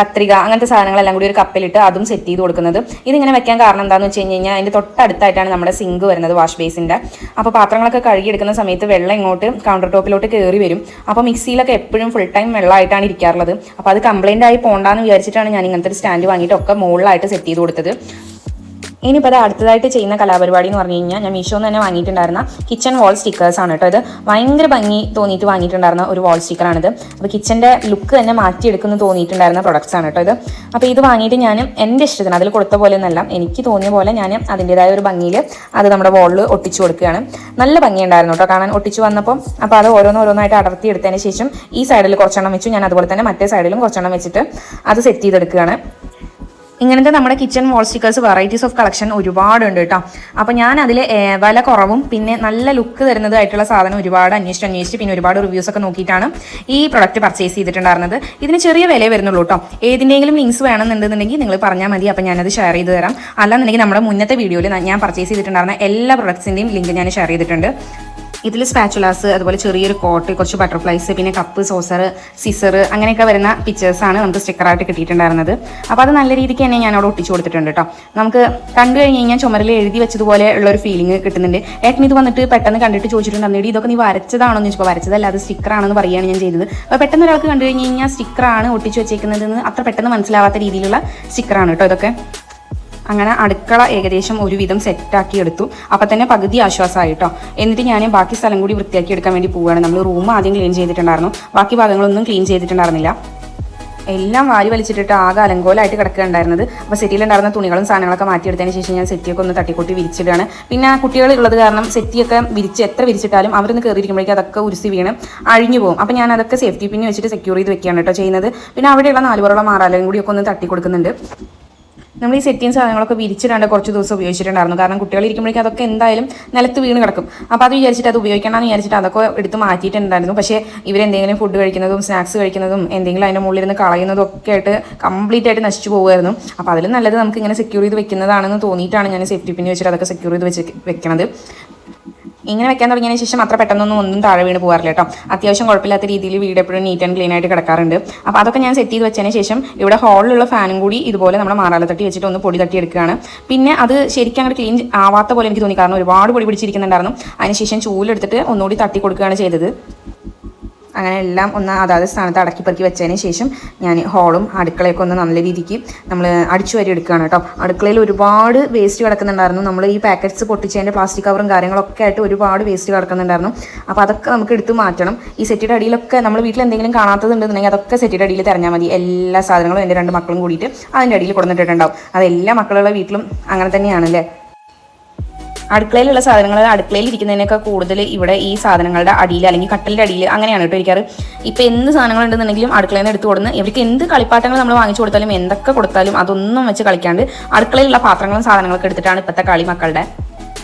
A: കത്രിക അങ്ങനത്തെ സാധനങ്ങളെല്ലാം കൂടി ഒരു കപ്പിലിട്ട് അതും സെറ്റ് ചെയ്ത് കൊടുക്കുന്നത്. ഇതിങ്ങനെ വെക്കാൻ കാരണം എന്താണെന്ന് വെച്ച് കഴിഞ്ഞാൽ അതിൻ്റെ തൊട്ടടുത്തായിട്ടാണ് നമ്മുടെ സിങ്ക് വരുന്നത്, വാഷ് ബേസിൻ്റെ. അപ്പോൾ പാത്രങ്ങളൊക്കെ കഴുകിയെടുക്കുന്ന സമയത്ത് വെള്ളം ഇങ്ങോട്ട് കൗണ്ടർ ടോപ്പിലോട്ട് കയറി വരും. അപ്പോൾ മിക്സിയിലൊക്കെ എപ്പോഴും ഫുൾ ടൈം വെള്ളമായിട്ടാണ് ഇരിക്കാറുള്ളത്. അപ്പോൾ അത് കംപ്ലൈൻ്റ് ആയി പോകണ്ടെന്ന് വിചാരിച്ചിട്ടാണ് ഞാൻ ഇങ്ങനത്തെ ഒരു സ്റ്റാൻഡ് വാങ്ങിയിട്ട് ഒക്കെ മുകളിലായിട്ട് സെറ്റ് ചെയ്ത് കൊടുത്തത്. ഇനിയിപ്പോൾ അത് അടുത്തതായിട്ട് ചെയ്യുന്ന കലാപരിപാടി എന്ന് പറഞ്ഞു കഴിഞ്ഞാൽ ഞാൻ മീഷോന്ന് തന്നെ വാങ്ങിയിട്ടുണ്ടായിരുന്ന കിച്ചൺ വാൾ സ്റ്റിക്കേഴ്സാണ് കേട്ടോ. ഇത് ഭയങ്കര ഭംഗി തോന്നിയിട്ട് വാങ്ങിയിട്ടുണ്ടായിരുന്ന ഒരു വാൾ സ്റ്റിക്കറാണിത്. അപ്പോൾ കിച്ചൻ്റെ ലുക്ക് തന്നെ മാറ്റിയെടുക്കുന്നു തോന്നിയിട്ടുണ്ടായിരുന്ന പ്രൊഡക്ട്സ് ആണ് കേട്ടോ ഇത്. അപ്പോൾ ഇത് വാങ്ങിയിട്ട് ഞാൻ എൻ്റെ ഇഷ്ടത്തിന് അതിൽ കൊടുത്ത പോലെ ഒന്നല്ല, എനിക്ക് തോന്നിയ പോലെ ഞാൻ അതിൻ്റെതായ ഒരു ഭംഗിയിൽ അത് നമ്മുടെ വാളിൽ ഒട്ടിച്ചു കൊടുക്കുകയാണ്. നല്ല ഭംഗിയുണ്ടായിരുന്നു കേട്ടോ കാണാൻ ഒട്ടിച്ചു വന്നപ്പോൾ. അപ്പോൾ അത് ഓരോന്നായിട്ട് അടർത്തി എടുത്തതിന് ശേഷം ഈ സൈഡിൽ കുറച്ചെണ്ണം വെച്ചു, ഞാൻ അതുപോലെ തന്നെ മറ്റേ സൈഡിലും കുറച്ചെണ്ണം വെച്ചിട്ട് അത് സെറ്റ് ചെയ്തെടുക്കുകയാണ്. ഇങ്ങനത്തെ നമ്മുടെ kitchen wall stickers varieties of collection ഒരുപാടുണ്ട് കേട്ടോ. അപ്പോൾ ഞാൻ അതിൽ വില കുറവും പിന്നെ നല്ല ലുക്ക് തരുന്നതായിട്ടുള്ള സാധനം ഒരുപാട് അന്വേഷിച്ച് പിന്നെ ഒരുപാട് റിവ്യൂസ് ഒക്കെ നോക്കിയിട്ടാണ് ഈ പ്രൊഡക്റ്റ് പർച്ചേസ് ചെയ്തിട്ടുണ്ടായിരുന്നത്. ഇതിന് ചെറിയ വില വരുന്നുള്ളൂ കേട്ടോ. ഏതിൻ്റെങ്കിലും ലിങ്ക്സ് വേണമെന്നുണ്ടെന്നുണ്ടെങ്കിൽ നിങ്ങൾ പറഞ്ഞാൽ മതി, അപ്പോൾ ഞാനത് ഷെയർ ചെയ്ത് തരാം. അല്ലാന്നുണ്ടെങ്കിൽ നമ്മുടെ മുന്നത്തെ വീഡിയോയിൽ ഞാൻ പർച്ചേസ് ചെയ്തിട്ടുണ്ടായിരുന്ന എല്ലാ പ്രൊഡക്ട്സിൻ്റെയും ലിങ്ക് ഞാൻ ഷെയർ ചെയ്തിട്ടുണ്ട്. ഇതിൽ സ്പാച്ചുലാസ്, അതുപോലെ ചെറിയൊരു കോട്ട്, കുറച്ച് ബട്ടർഫ്ലൈസ്, പിന്നെ കപ്പ്, സോസർ, സിസർ അങ്ങനെയൊക്കെ വരുന്ന പിക്ചേഴ്സാണ് നമുക്ക് സ്റ്റിക്കറായിട്ട് കിട്ടിയിട്ടുണ്ടായിരുന്നത്. അപ്പോൾ അത് നല്ല രീതിക്ക് തന്നെ ഞാൻ അവിടെ ഒട്ടിച്ചു കൊടുത്തിട്ടുണ്ട് കേട്ടോ. നമുക്ക് കണ്ടു കഴിഞ്ഞ് കഴിഞ്ഞാൽ ചുമരിൽ എഴുതി വെച്ചതുപോലെ ഉള്ളൊരു ഫീലിംഗ് കിട്ടുന്നുണ്ട്. ഏട്ടൻ ഇത് വന്നിട്ട് പെട്ടെന്ന് കണ്ടിട്ട് ചോദിച്ചിട്ടുണ്ടായിരുന്നു, ഇതൊക്കെ നീ വരച്ചതാണോ എന്ന് ചോദിച്ചപ്പോൾ വരച്ചതല്ല, അത് സ്റ്റിക്കറാണെന്ന് പറയുകയാണ് ഞാൻ ചെയ്തത്. അപ്പോൾ പെട്ടെന്ന് ഒരാൾക്ക് കണ്ടു കഴിഞ്ഞ് കഴിഞ്ഞാൽ സ്റ്റിക്കറാണ് ഒട്ടിച്ചു വെച്ചേക്കുന്നതെന്ന് അത്ര പെട്ടെന്ന് മനസ്സിലാവാത്ത രീതിയിലുള്ള സ്റ്റിക്കറാണ് കേട്ടോ ഇതൊക്കെ. അങ്ങനെ അടുക്കള ഏകദേശം ഒരുവിധം സെറ്റാക്കി എടുത്തു. അപ്പം തന്നെ പകുതി ആശ്വാസമായി കേട്ടോ. എന്നിട്ട് ഞാൻ ബാക്കി സ്ഥലം കൂടി വൃത്തിയാക്കി എടുക്കാൻ വേണ്ടി പോവുകയാണ്. നമ്മൾ റൂം ആദ്യം ക്ലീൻ ചെയ്തിട്ടുണ്ടായിരുന്നു, ബാക്കി ഭാഗങ്ങളൊന്നും ക്ലീൻ ചെയ്തിട്ടുണ്ടായിരുന്നില്ല. എല്ലാം വാരി വലിച്ചിട്ടിട്ട് ആകെ അലങ്കോലമായിട്ട് കിടക്കുകയുണ്ടായിരുന്നത്. അപ്പോൾ സെറ്റിയിലുണ്ടായിരുന്ന തുണികളും സാധനങ്ങളൊക്കെ മാറ്റിയെടുത്തതിന് ശേഷം ഞാൻ സെറ്റിയൊക്കെ ഒന്ന് തട്ടിക്കൊട്ടി വിരിച്ചിടുകയാണ്. പിന്നെ കുട്ടികൾ ഉള്ളത് കാരണം സെറ്റിയൊക്കെ എത്ര വിരിച്ചിട്ടാലും അവരൊന്ന് കയറിയിരിക്കുമ്പോഴേക്കും അതൊക്കെ ഉരുസി വീണ് അഴിഞ്ഞു പോകും. അപ്പോൾ ഞാൻ അതൊക്കെ സേഫ്റ്റി പിന്ന് വെച്ചിട്ട് സെക്യൂർ ചെയ്ത് വെക്കുകയാണ് കേട്ടോ ചെയ്യുന്നത്. പിന്നെ അവിടെയുള്ള 4 പുറമുള്ള മാറാലും കൂടിയൊക്കെ ഒന്ന് തട്ടി കൊടുക്കുന്നുണ്ട്. നമ്മൾ ഈ സെറ്റിയും സാധനങ്ങളൊക്കെ വിരിച്ചിട്ടാണ്ട് കുറച്ച് ദിവസം ഉപയോഗിച്ചിട്ടുണ്ടായിരുന്നു. കാരണം കുട്ടികൾ ഇരിക്കുമ്പോഴേക്കും അതൊക്കെ എന്തായാലും നിലത്ത് വീണ് കിടക്കും. അപ്പോൾ അത് വിചാരിച്ചിട്ട് അത് ഉപയോഗിക്കണമെന്ന് വിചാരിച്ചിട്ട് അതൊക്കെ എടുത്ത് മാറ്റിയിട്ടുണ്ടായിരുന്നു. പക്ഷേ ഇവരെന്തെങ്കിലും ഫുഡ് കഴിക്കുന്നതും സ്നാക്സ് കഴിക്കുന്നതും എന്തെങ്കിലും അതിൻ്റെ മുകളിലിരുന്ന് കളയുന്നതും ഒക്കെ ആയിട്ട് കംപ്ലീറ്റ് ആയിട്ട് നശിച്ചു പോകുമായിരുന്നു. അപ്പോൾ അതിലും നല്ലത് നമുക്ക് ഇങ്ങനെ സെക്യൂർ ചെയ്ത് വെക്കുന്നതാണെന്ന് തോന്നിയിട്ടാണ് ഞാൻ സേഫ്റ്റി പിന്ന് വെച്ചിട്ട് അതൊക്കെ സെക്യൂർ ചെയ്ത് വെക്കണത്. ഇങ്ങനെ വെക്കാൻ തുടങ്ങിയതിന് ശേഷം അത്ര പെട്ടെന്നൊന്നും താഴെ വീണ് പോകാറില്ല കേട്ടോ. അത്യാവശ്യം കുഴപ്പമില്ലാത്ത രീതിയിൽ വീട് എപ്പോഴും നീറ്റ് ആൻഡ് ക്ലീൻ ആയിട്ട് കിടക്കാറുണ്ട്. അപ്പോൾ അതൊക്കെ ഞാൻ സെറ്റ് ചെയ്ത് വെച്ചതിന് ശേഷം ഇവിടെ ഹാളിലുള്ള ഫാനും കൂടി ഇതുപോലെ നമ്മുടെ മാറാല തട്ടി വെച്ചിട്ട് ഒന്ന് പൊടി തട്ടി എടുക്കുകയാണ്. പിന്നെ അത് ശരിക്കും അങ്ങോട്ട് ക്ലീൻ ആവാത്ത പോലെ എനിക്ക് തോന്നി, കാരണം ഒരുപാട് പൊടി പിടിച്ചിരിക്കുന്നുണ്ടായിരുന്നു. അതിനുശേഷം ചൂലെടുത്തിട്ട് ഒന്നുകൂടി തട്ടി കൊടുക്കുകയാണ് ചെയ്തത്. അങ്ങനെ എല്ലാം ഒന്ന് അതാത് സ്ഥാനത്ത് അടക്കി പെറുക്കി വെച്ചതിന് ശേഷം ഞാൻ ഹാളും അടുക്കളയൊക്കെ ഒന്ന് നല്ല രീതിക്ക് നമ്മൾ അടിച്ചു വരി എടുക്കുകയാണ് കേട്ടോ. അടുക്കളയിൽ ഒരുപാട് വേസ്റ്റ് കിടക്കുന്നുണ്ടായിരുന്നു. നമ്മൾ ഈ പാക്കറ്റ്സ് പൊട്ടിച്ചതിൻ്റെ പ്ലാസ്റ്റിക് കവറും കാര്യങ്ങളൊക്കെ ആയിട്ട് ഒരുപാട് വേസ്റ്റ് കിടക്കുന്നുണ്ടായിരുന്നു. അപ്പോൾ അതൊക്കെ നമുക്ക് എടുത്ത് മാറ്റണം. ഈ സെറ്റിയുടെ അടിയിലൊക്കെ നമ്മൾ വീട്ടിൽ എന്തെങ്കിലും കാണാത്തതുണ്ടെന്നുണ്ടെങ്കിൽ അതൊക്കെ സെറ്റിയുടെ അടിയിൽ തിരഞ്ഞാൽ മതി. എല്ലാ സാധനങ്ങളും എൻ്റെ 2 മക്കളും കൂടിയിട്ട് അതിൻ്റെ അടിയിൽ കൊടുത്തിട്ടുണ്ടാവും. അതെല്ലാ മക്കളുള്ള വീട്ടിലും അങ്ങനെ തന്നെയാണല്ലേ. അടുക്കളയിലുള്ള സാധനങ്ങൾ അടുക്കളയിൽ ഇരിക്കുന്നതിനൊക്കെ കൂടുതൽ ഇവിടെ ഈ സാധനങ്ങളുടെ അടിയിൽ അല്ലെങ്കിൽ കട്ടലിൻ്റെ അടിയിൽ അങ്ങനെയാണ് കേട്ടോ ഇരിക്കാറ്. ഇപ്പോൾ എന്ത് സാധനങ്ങൾ ഉണ്ടെന്നുണ്ടെങ്കിലും അടുക്കളയിൽ നിന്ന് എടുത്ത് കൊടുന്ന് ഇവർക്ക് എന്ത് കളിപ്പാട്ടങ്ങൾ നമ്മൾ വാങ്ങിച്ചു കൊടുത്താലും എന്തൊക്കെ കൊടുത്താലും അതൊന്നും വെച്ച് കളിക്കാണ്ട് അടുക്കളയിലുള്ള പാത്രങ്ങളും സാധനങ്ങളൊക്കെ എടുത്തിട്ടാണ് ഇപ്പോഴത്തെ കളി മക്കളുടെ.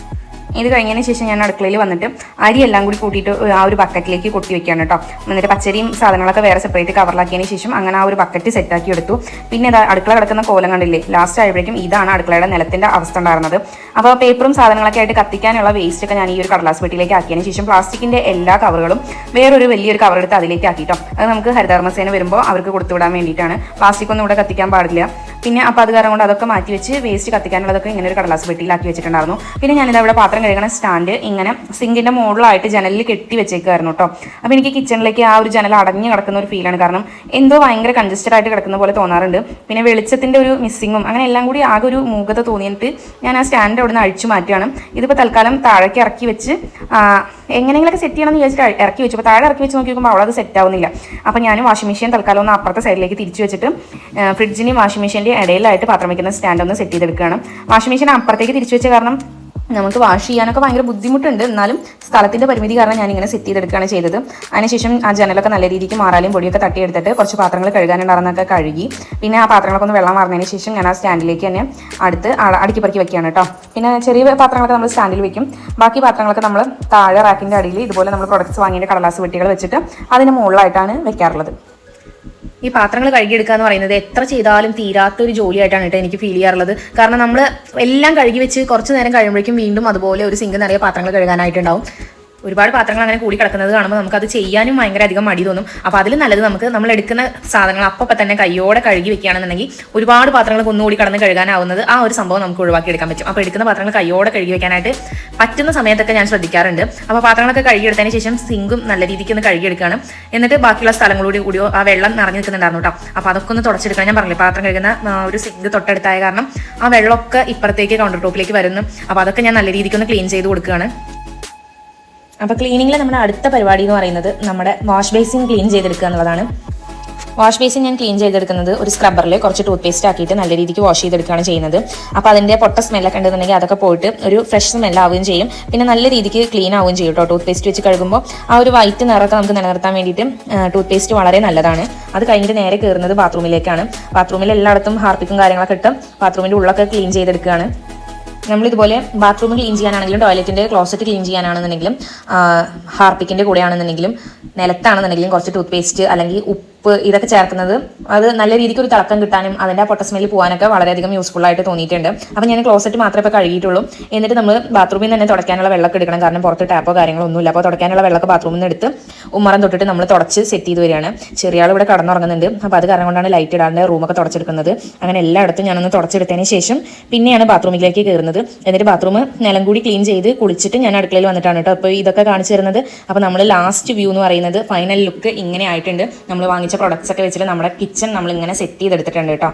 A: ഇത് കഴിഞ്ഞതിന് ശേഷം ഞാൻ അടുക്കളയിൽ വന്നിട്ട് അരി എല്ലാം കൂടി കൂട്ടിയിട്ട് ആ ഒരു ബക്കറ്റിലേക്ക് കൊട്ടി വെക്കുകയാണ് കേട്ടോ. എന്നിട്ട് പച്ചരിയും സാധനങ്ങളൊക്കെ വേറെ സെപ്പറേറ്റ് കവറിലാക്കിയതിന് ശേഷം അങ്ങനെ ആ ഒരു ബക്കറ്റ് സെറ്റാക്കി എടുത്തു. പിന്നെ ഇതാ അടുക്കള കിടക്കുന്ന കോലം കണ്ടില്ലേ, ലാസ്റ്റ് ആയപ്പോഴേക്കും ഇതാണ് അടുക്കളയുടെ നിലത്തിൻ്റെ അവസ്ഥ ഉണ്ടായിരുന്നത്. അപ്പോൾ പേപ്പറും സാധനങ്ങളൊക്കെ ആയിട്ട് കത്തിക്കാനുള്ള വേസ്റ്റ് ഒക്കെ ഞാൻ ഈ ഒരു കടലാസ് പെട്ടിയിലേക്ക് ആക്കിയതിന് ശേഷം പ്ലാസ്റ്റിക്കിൻ്റെ എല്ലാ കവറുകളും വേറൊരു വലിയൊരു കവർ എടുത്ത് അതിലേക്ക് ആക്കിയിട്ടോ. അത് നമുക്ക് ഹരിതകർമ്മസേന വരുമ്പോൾ അവർക്ക് കൊടുത്തുവിടാൻ വേണ്ടിയിട്ടാണ്. പ്ലാസ്റ്റിക് ഒന്നും ഇവിടെ കത്തിക്കാൻ പാടില്ല. പിന്നെ അപ്പോൾ അത് കാരണം കൊണ്ട് അതൊക്കെ മാറ്റി വെച്ച് വേസ്റ്റ് കത്തിക്കാനുള്ളതൊക്കെ ഇങ്ങനെ ഒരു കടലാസ് പെട്ടിയിലാക്കി വെച്ചിട്ടുണ്ടായിരുന്നു. പിന്നെ ഞാനിത് അവിടെ പാത്രം കഴുകണ സ്റ്റാൻഡ് ഇങ്ങനെ സിങ്കിൻ്റെ മുകളിലായിട്ട് ജനലിൽ കെട്ടി വെച്ചേക്കായിരുന്നു കേട്ടോ. അപ്പോൾ എനിക്ക് കിച്ചണിലേക്ക് ആ ഒരു ജനൽ അടഞ്ഞു കിടക്കുന്ന ഒരു ഫീലാണ്. കാരണം എന്തോ ഭയങ്കര കൺജസ്റ്റഡ് ആയിട്ട് കിടക്കുന്ന പോലെ തോന്നാറുണ്ട്. പിന്നെ വെളിച്ചത്തിൻ്റെ ഒരു മിസ്സിങ്ങും അങ്ങനെ എല്ലാം കൂടി ആകെ ഒരു മൂകത തോന്നിയിട്ട് ഞാൻ ആ സ്റ്റാൻഡ് അവിടെ നിന്ന് അഴിച്ചു മാറ്റുകയാണ്. ഇതിപ്പോൾ തൽക്കാലം താഴേക്ക് ഇറക്കി വെച്ച് എങ്ങനെയെങ്കിലൊക്കെ സെറ്റ് ചെയ്യണമെന്ന് വിചാരിച്ചിട്ട് ഇറക്കി വെച്ചു. അപ്പോൾ താഴെ ഇറക്കി വെച്ച് നോക്കിയപ്പോൾ അവിടെ അത് സെറ്റ് ആവുന്നില്ല. അപ്പോൾ ഞാൻ വാഷിംഗ് മെഷീൻ തൽക്കാലം ഒന്ന് അപ്പുറത്തെ സൈഡിലേക്ക് തിരിച്ചു വെച്ചിട്ട് ഫ്രിഡ്ജിനും വാഷിംഗ് മെഷീൻ്റെ ഇടയിലായിട്ട് പാത്രം വയ്ക്കുന്ന സ്റ്റാൻഡ് ഒന്ന് സെറ്റ് ചെയ്തെടുക്കുകയാണ്. വാഷിംഗ് മെഷീൻ അപ്പുറത്തേക്ക് തിരിച്ചു വെച്ച കാരണം നമുക്ക് വാഷ് ചെയ്യാനൊക്കെ ഭയങ്കര ബുദ്ധിമുട്ടുണ്ട്. എന്നാലും സ്ഥലത്തിൻ്റെ പരിമിതി കാരണം ഞാനിങ്ങനെ സെറ്റ് ചെയ്തെടുക്കുകയാണ് ചെയ്തത്. അതിനുശേഷം ആ ജനലൊക്കെ നല്ല രീതിക്ക് മാറാലും പൊടിയൊക്കെ തട്ടിയെടുത്തിട്ട് കുറച്ച് പാത്രങ്ങൾ കഴുകാനുണ്ടായിരുന്നൊക്കെ കഴുകി. പിന്നെ ആ പാത്രങ്ങളൊക്കെ ഒന്ന് വെള്ളം മാറുന്നതിന് ശേഷം ഞാൻ ആ സ്റ്റാൻഡിലേക്ക് തന്നെ അടുക്കി പറക്കി വെക്കുകയാണ് കേട്ടോ. പിന്നെ ചെറിയ പാത്രങ്ങളൊക്കെ നമ്മൾ സ്റ്റാൻഡിൽ വെക്കും. ബാക്കി പാത്രങ്ങളൊക്കെ നമ്മൾ താഴെ റാക്കിൻ്റെ അടിയിൽ ഇതുപോലെ നമ്മൾ പ്രൊഡക്ട്സ് വാങ്ങിയ കടലാസ് വെട്ടികൾ വെച്ചിട്ട് അതിന് മുകളിലായിട്ടാണ് വെക്കാറുള്ളത്. ഈ പാത്രങ്ങൾ കഴുകിയെടുക്കുക എന്ന് പറയുന്നത് എത്ര ചെയ്താലും തീരാത്തൊരു ജോലിയായിട്ടാണ് കേട്ടോ എനിക്ക് ഫീൽ ചെയ്യാറുള്ളത്. കാരണം നമ്മൾ എല്ലാം കഴുകി വെച്ച് കുറച്ച് നേരം കഴിയുമ്പോഴേക്കും വീണ്ടും അതുപോലെ ഒരു സിങ്ക് നിറയെ പാത്രങ്ങൾ കഴുകാനായിട്ടുണ്ടാവും. ഒരുപാട് പാത്രങ്ങൾ അങ്ങനെ കൂടി കിടക്കുന്നത് കാണുമ്പോൾ നമുക്കത് ചെയ്യാനും ഭയങ്കര അധികം മടി തോന്നും. അപ്പോൾ അതിൽ നല്ലത് നമ്മൾ എടുക്കുന്ന സാധനങ്ങൾ അപ്പം തന്നെ കയ്യോടെ കഴുകി വെക്കുകയാണെന്നുണ്ടെങ്കിൽ ഒരുപാട് പാത്രങ്ങൾ ഒന്നുകൂടി കടന്ന് കഴുകാനാവുന്നത് ആ ഒരു സംഭവം നമുക്ക് ഒഴിവാക്കി എടുക്കാൻ പറ്റും. അപ്പോൾ എടുക്കുന്ന പാത്രങ്ങൾ കയ്യോടെ കഴുകി വെക്കാനായിട്ട് പറ്റുന്ന സമയത്തൊക്കെ ഞാൻ ശ്രദ്ധിക്കാറുണ്ട്. അപ്പോൾ പാത്രങ്ങളൊക്കെ കഴുകിയെടുത്തതിന് ശേഷം സിങ്കും നല്ല രീതിക്ക് ഒന്ന് കഴുകിയെടുക്കുകയാണ്. എന്നിട്ട് ബാക്കിയുള്ള സ്ഥലങ്ങളോട് കൂടിയോ ആ വെള്ളം നിറഞ്ഞു നിൽക്കുന്നുണ്ടായിരുന്നു കേട്ടോ. അപ്പോൾ അതൊക്കെ ഒന്ന് തുടച്ചെടുക്കണം. ഞാൻ പറഞ്ഞില്ലേ പാത്രം കഴുകുന്ന ഒരു സിങ്ക് തൊട്ടടുത്തായ കാരണം ആ വെള്ളമൊക്കെ ഇപ്പുറത്തേക്ക് കൗണ്ടർ ടോപ്പിലേക്ക് വരുന്നു. അപ്പോൾ അതൊക്കെ ഞാൻ നല്ല രീതിക്ക് ഒന്ന് ക്ലീൻ ചെയ്ത് കൊടുക്കുകയാണ്. അപ്പോൾ ക്ലീനിങ്ങിൽ നമ്മുടെ അടുത്ത പരിപാടി എന്ന് പറയുന്നത് നമ്മുടെ വാഷ് ബേസിൻ ക്ലീൻ ചെയ്തെടുക്കുക എന്നുള്ളതാണ്. വാഷ് ബേസിൻ ഞാൻ ക്ലീൻ ചെയ്തെടുക്കുന്നത് ഒരു സ്ക്രബ്ബറിൽ കുറച്ച് ടൂത്ത് പേസ്റ്റ് ആക്കിയിട്ട് നല്ല രീതിക്ക് വാഷ് ചെയ്തെടുക്കുകയാണ് ചെയ്യുന്നത്. അപ്പോൾ അതിൻ്റെ പൊട്ട സ്മെല്ലൊക്കെ ഉണ്ടെന്നുണ്ടെങ്കിൽ അതൊക്കെ പോയിട്ട് ഒരു ഫ്രഷ് സ്മെല്ലാവുകയും ചെയ്യും. പിന്നെ നല്ല രീതിക്ക് ക്ലീൻ ആവുകയും ചെയ്യും കേട്ടോ. ടൂത്ത് പേസ്റ്റ് വെച്ച് കഴുകുമ്പോൾ ആ ഒരു വൈറ്റ് നിറമൊക്കെ നമുക്ക് നിലനിർത്താൻ വേണ്ടിയിട്ട് ടൂത്ത് പേസ്റ്റ് വളരെ നല്ലതാണ്. അത് കഴിഞ്ഞിട്ട് നേരെ കയറുന്നത് ബാത്റൂമിലേക്കാണ്. ബാത്റൂമിൽ എല്ലായിടത്തും ഹാർപ്പിക്കും കാര്യങ്ങളൊക്കെ ഇട്ട് ബാത്റൂമിൻ്റെ ഉള്ളൊക്കെ ക്ലീൻ ചെയ്തെടുക്കുകയാണ്. നമ്മളിതുപോലെ ബാത്റൂം ക്ലീൻ ചെയ്യാനാണെങ്കിലും ടോയ്ലറ്റിൻ്റെ ക്ലോസറ്റ് ക്ലീൻ ചെയ്യാനാണെന്നുണ്ടെങ്കിലും ഹാർപ്പിക്കിൻ്റെ കൂടെയാണെന്നുണ്ടെങ്കിലും നിലത്താണെന്നുണ്ടെങ്കിലും കുറച്ച് ടൂത്ത് പേസ്റ്റ് അല്ലെങ്കിൽ ഉപ്പ് ഇതൊക്കെ ചേർക്കുന്നത് അത് നല്ല രീതിക്ക് ഒരു തിളക്കം കിട്ടാനും അതിൻ്റെ ആ പൊട്ട സ്മെല്ല് പോകാനൊക്കെ വളരെയധികം യൂസ്ഫുൾ ആയിട്ട് തോന്നിയിട്ടുണ്ട്. അപ്പോൾ ഞാൻ ക്ലോസറ്റ് മാത്രമേ ഇപ്പോൾ കഴുകിയിട്ടുള്ളൂ. എന്നിട്ട് നമ്മൾ ബാത്റൂമിൽ തന്നെ തുടയ്ക്കാനുള്ള വെള്ളമൊക്കെ എടുക്കണം. കാരണം പുറത്ത് ടാപ്പോ കാര്യങ്ങളോ ഒന്നുമില്ല. അപ്പോൾ തുടയ്ക്കാനുള്ള വെള്ളമൊക്കെ ബാത്റൂമിൽ നിന്ന് എടുത്ത് ഉമ്മറം തൊട്ടിട്ട് നമ്മൾ തുടച്ച് സെറ്റ് ചെയ്ത് വരികയാണ്. ചെറിയ ആൾ ഇവിടെ കടന്നുറങ്ങുന്നുണ്ട്. അപ്പോൾ അത് കാരണം കൊണ്ടാണ് ലൈറ്റ് ഇടാണ്ട് റൂമൊക്കെ തുടച്ചെടുക്കുന്നത്. അങ്ങനെ എല്ലായിടത്തും ഞാനൊന്ന് തുടച്ചെടുത്തതിന് ശേഷം പിന്നെയാണ് ബാത്റൂമിലേക്ക് കയറുന്നത്. എന്നിട്ട് ബാത്റൂം നിലം കൂടി ക്ലീൻ ചെയ്ത് കുളിച്ചിട്ട് ഞാൻ അടുക്കളയിൽ വന്നിട്ടാണ് കേട്ടോ അപ്പോൾ ഇതൊക്കെ കാണിച്ചു തരുന്നത്. അപ്പോൾ നമ്മൾ ലാസ്റ്റ് വ്യൂ എന്ന് പറയുന്നത് ഫൈനൽ ലുക്ക് ഇങ്ങനെ ആയിട്ടുണ്ട്. നമ്മൾ വാങ്ങിച്ച പ്രൊഡക്ട്സ് ഒക്കെ വെച്ചിട്ട് നമ്മുടെ കിച്ചൺ നമ്മളിങ്ങനെ സെറ്റ് ചെയ്തെടുത്തിട്ടുണ്ട് കേട്ടോ.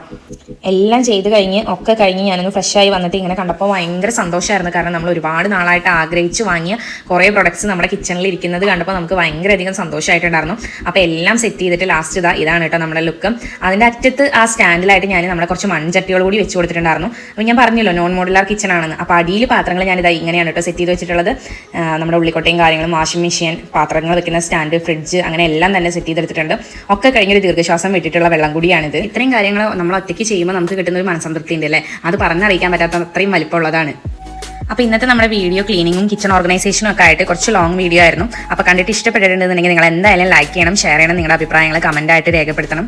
A: എല്ലാം ചെയ്ത് ഒക്കെ കഴിഞ്ഞ് ഞാനൊന്ന് ഫ്രഷായി വന്നിട്ട് ഇങ്ങനെ കണ്ടപ്പോൾ ഭയങ്കര സന്തോഷമായിരുന്നു. കാരണം നമ്മൾ ഒരുപാട് നാളായിട്ട് ആഗ്രഹിച്ച് വാങ്ങിയ കുറേ പ്രൊഡക്ട്സ് നമ്മുടെ കിച്ചണിൽ ഇരിക്കുന്നത് കണ്ടപ്പോൾ നമുക്ക് ഭയങ്കരധികം സന്തോഷമായിട്ടുണ്ടായിരുന്നു. അപ്പോൾ എല്ലാം സെറ്റ് ചെയ്തിട്ട് ലാസ്റ്റ് ഇതാണ് കേട്ടോ നമ്മുടെ ലുക്ക്. അതിൻ്റെ അറ്റത്ത് ആ സ്റ്റാൻഡിലായിട്ട് ഞാൻ നമ്മുടെ കുറച്ച് മൺചട്ടികൾ കൂടി വെച്ച് കൊടുത്തിട്ടുണ്ടായിരുന്നു. അപ്പോൾ ഞാൻ പറഞ്ഞല്ലോ നോൺ മോഡുലാർ കിച്ചൺ ആണെന്ന്. അപ്പോൾ അടിയിൽ പാത്രങ്ങൾ ഞാനിതാ ഇങ്ങനെയാണ് കേട്ടോ സെറ്റ് ചെയ്ത് വെച്ചിട്ടുള്ളത്. നമ്മുടെ ഉള്ളിക്കൊട്ടയും കാര്യങ്ങളും വാഷിംഗ് മെഷീൻ പാത്രങ്ങൾ വെക്കുന്ന സ്റ്റാൻഡ് ഫ്രിഡ്ജ് അങ്ങനെ എല്ലാം തന്നെ സെറ്റ് ചെയ്തെടുത്തിട്ടുണ്ട്. ഒക്കെ കഴിഞ്ഞൊരു ദീർഘശ്വാസം വിട്ടിട്ടുള്ള വെള്ളം കൂടിയാണിത്. ഇത്രയും കാര്യങ്ങൾ നമ്മൾ ഒറ്റയ്ക്ക് ചെയ്യുമ്പോൾ നമുക്ക് കിട്ടുന്ന ഒരു മനസ്സംതൃപ്തി ഉണ്ട് അല്ലേ. അത് പറഞ്ഞറിയിക്കാൻ പറ്റാത്ത അത്രയും വലിപ്പമുള്ളതാണ്. അപ്പോൾ ഇന്നത്തെ നമ്മുടെ വീഡിയോ ക്ലീനിങ്ങും കിച്ചൺ ഓർഗനൈസേഷനും ഒക്കെ ആയിട്ട് കുറച്ച് ലോങ് വീഡിയോ ആയിരുന്നു. അപ്പോൾ കണ്ടിട്ട് ഇഷ്ടപ്പെട്ടിട്ടുണ്ടെന്നുണ്ടെങ്കിൽ നിങ്ങൾ എന്തായാലും ലൈക്ക് ചെയ്യണം, ഷെയർ ചെയ്യണം, നിങ്ങളുടെ അഭിപ്രായങ്ങൾ കമൻറ്റായിട്ട് രേഖപ്പെടുത്തണം.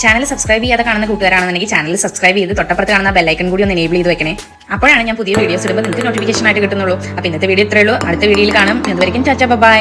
A: ചാനൽ സബ്സ്ക്രൈബ് ചെയ്യാതെ കാണുന്ന കൂട്ടുകാരാണെന്നുണ്ടെങ്കിൽ ചാനൽ സബ്സ്ക്രൈബ് ചെയ്ത് തൊട്ടപ്പുറത്ത് കാണുന്ന ബെല്ലൈക്കൺ കൂടി ഒന്ന് എനേബിൾ ചെയ്ത് വെക്കണേ. അപ്പോഴാണ് ഞാൻ പുതിയ വീഡിയോസ് ഇടുമ്പോൾ നിങ്ങൾക്ക് നോട്ടിഫിക്കേഷൻ ആയിട്ട് കിട്ടുന്നുള്ളൂ. അപ്പോൾ ഇന്നത്തെ വീഡിയോ ഇത്രയേ ഉള്ളൂ. അടുത്ത വീഡിയോയിൽ കാണാം. ഇതുവരെയും ടാറ്റാ ബൈ.